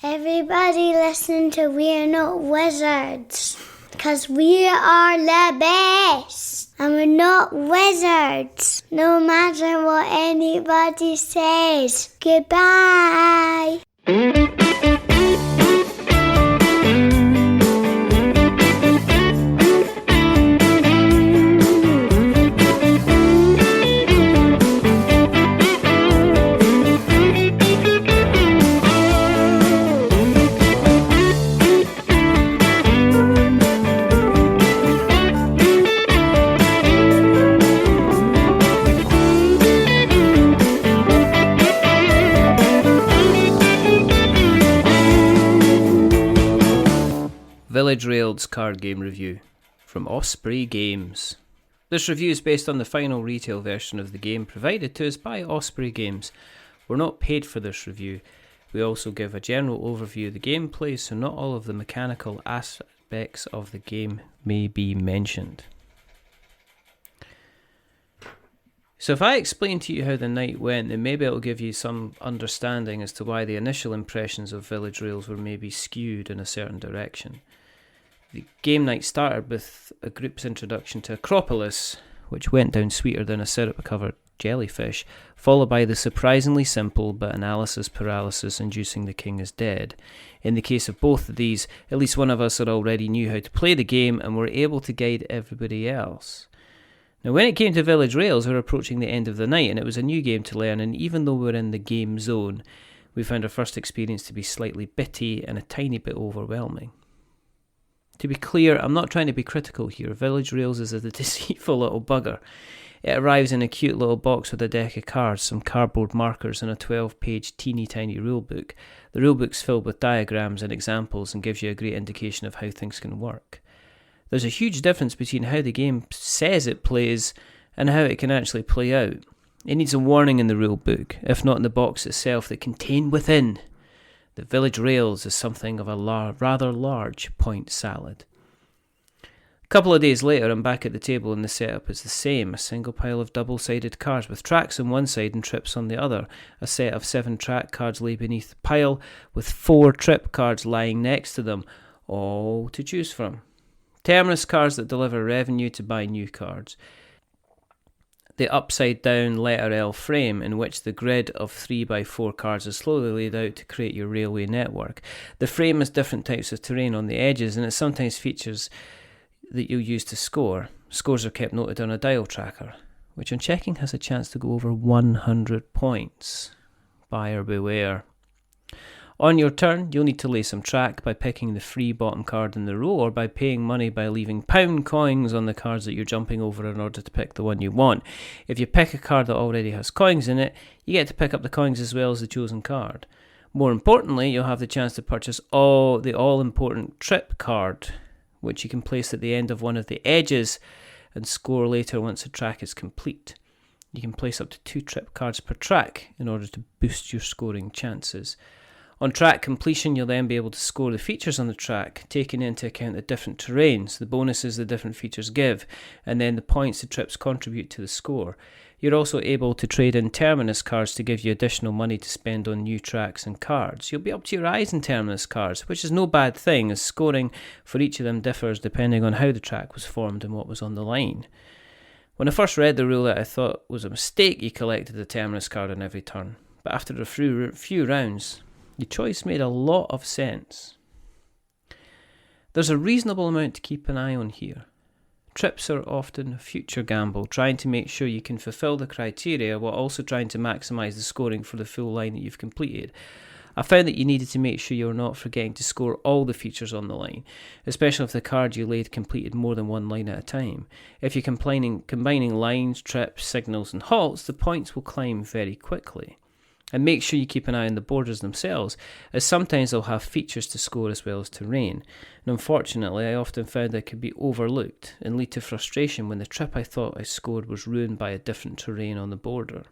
Everybody listen to We're Not Wizards, because we are the best, and we're not wizards, no matter what anybody says. Goodbye. Village Rail's card game review from Osprey Games. This review is based on the final retail version of the game provided to us by Osprey Games. We're not paid for this review. We also give a general overview of the gameplay, so not all of the mechanical aspects of the game may be mentioned. So if I explain to you how the night went, then maybe it'll give you some understanding as to why the initial impressions of Village Rails were maybe skewed in a certain direction. The game night started with a group's introduction to Acropolis, which went down sweeter than a syrup-covered jellyfish, followed by the surprisingly simple but analysis paralysis inducing The King is Dead. In the case of both of these, at least one of us had already knew how to play the game and were able to guide everybody else. Now when it came to Village Rails, we were approaching the end of the night and it was a new game to learn, and even though we were in the game zone, we found our first experience to be slightly bitty and a tiny bit overwhelming. To be clear, I'm not trying to be critical here. Village Rails is a deceitful little bugger. It arrives in a cute little box with a deck of cards, some cardboard markers and a 12-page teeny tiny rulebook. The rulebook's filled with diagrams and examples and gives you a great indication of how things can work. There's a huge difference between how the game says it plays and how it can actually play out. It needs a warning in the rulebook, if not in the box itself, that contained within the Village Rails is something of a rather large point salad. A couple of days later, I'm back at the table and the setup is the same. A single pile of double-sided cards with tracks on one side and trips on the other. A set of 7 track cards lay beneath the pile with 4 trip cards lying next to them, all to choose from. Terminus cards that deliver revenue to buy new cards. The upside-down letter L frame in which the grid of 3x4 cards is slowly laid out to create your railway network. The frame has different types of terrain on the edges and it sometimes features that you'll use to score. Scores are kept noted on a dial tracker, which on checking has a chance to go over 100 points. Buyer beware. On your turn, you'll need to lay some track by picking the free bottom card in the row or by paying money by leaving pound coins on the cards that you're jumping over in order to pick the one you want. If you pick a card that already has coins in it, you get to pick up the coins as well as the chosen card. More importantly, you'll have the chance to purchase the all-important trip card, which you can place at the end of one of the edges and score later once the track is complete. You can place up to 2 trip cards per track in order to boost your scoring chances. On track completion, you'll then be able to score the features on the track, taking into account the different terrains, the bonuses the different features give, and then the points the trips contribute to the score. You're also able to trade in Terminus cards to give you additional money to spend on new tracks and cards. You'll be up to your eyes in Terminus cards, which is no bad thing, as scoring for each of them differs depending on how the track was formed and what was on the line. When I first read the roulette, I thought it was a mistake you collected a Terminus card on every turn, but after a few rounds, the choice made a lot of sense. There's a reasonable amount to keep an eye on here. Trips are often a future gamble, trying to make sure you can fulfill the criteria while also trying to maximise the scoring for the full line that you've completed. I found that you needed to make sure you're not forgetting to score all the features on the line, especially if the card you laid completed more than one line at a time. If you're combining lines, trips, signals and halts, the points will climb very quickly. And make sure you keep an eye on the borders themselves, as sometimes they'll have features to score as well as terrain. And unfortunately, I often found they could be overlooked and lead to frustration when the trip I thought I scored was ruined by a different terrain on the border.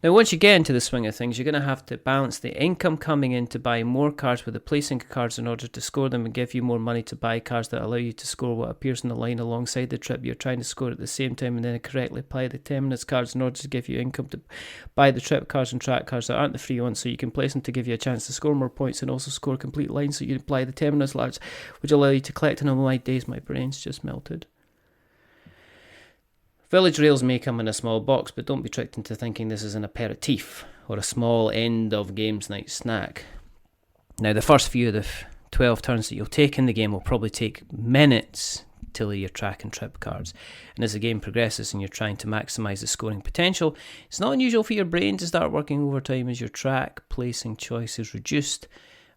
Now, once you get into the swing of things, you're going to have to balance the income coming in to buy more cards with the placing cards in order to score them, and give you more money to buy cards that allow you to score what appears in the line alongside the trip you're trying to score at the same time, and then correctly apply the terminus cards in order to give you income to buy the trip cards and track cards that aren't the free ones, so you can place them to give you a chance to score more points and also score complete lines, so you apply the terminus cards, which allow you to collect. And on my days, my brain's just melted. Village rails may come in a small box, but don't be tricked into thinking this is an aperitif or a small end of games night snack. Now, the first few of the 12 turns that you'll take in the game will probably take minutes to lay your track and trip cards. And as the game progresses and you're trying to maximise the scoring potential, it's not unusual for your brain to start working overtime as your track placing choice is reduced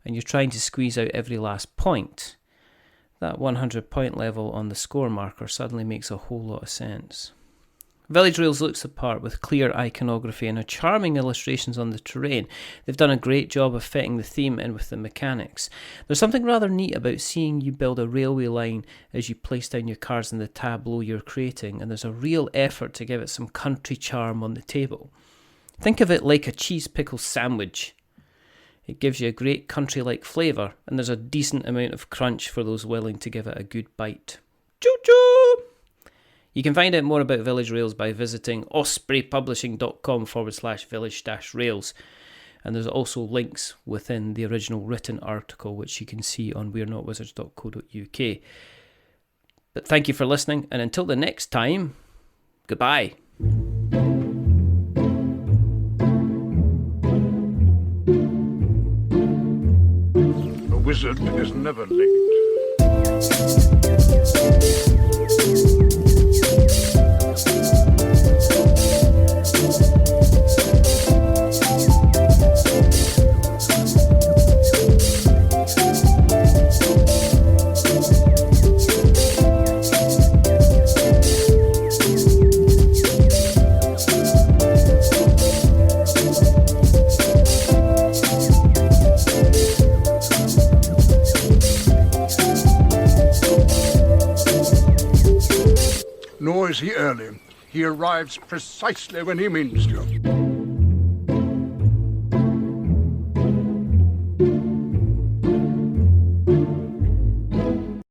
and you're trying to squeeze out every last point. That 100 point level on the score marker suddenly makes a whole lot of sense. Village Rails looks the part with clear iconography and charming illustrations on the terrain. They've done a great job of fitting the theme in with the mechanics. There's something rather neat about seeing you build a railway line as you place down your cards in the tableau you're creating, and there's a real effort to give it some country charm on the table. Think of it like a cheese pickle sandwich. It gives you a great country-like flavour, and there's a decent amount of crunch for those willing to give it a good bite. Choo-choo! You can find out more about Village Rails by visiting ospreypublishing.com/village-rails. And there's also links within the original written article, which you can see on we'renotwizards.co.uk. But thank you for listening, and until the next time, goodbye. A wizard is never late. Nor is he early. He arrives precisely when he means to.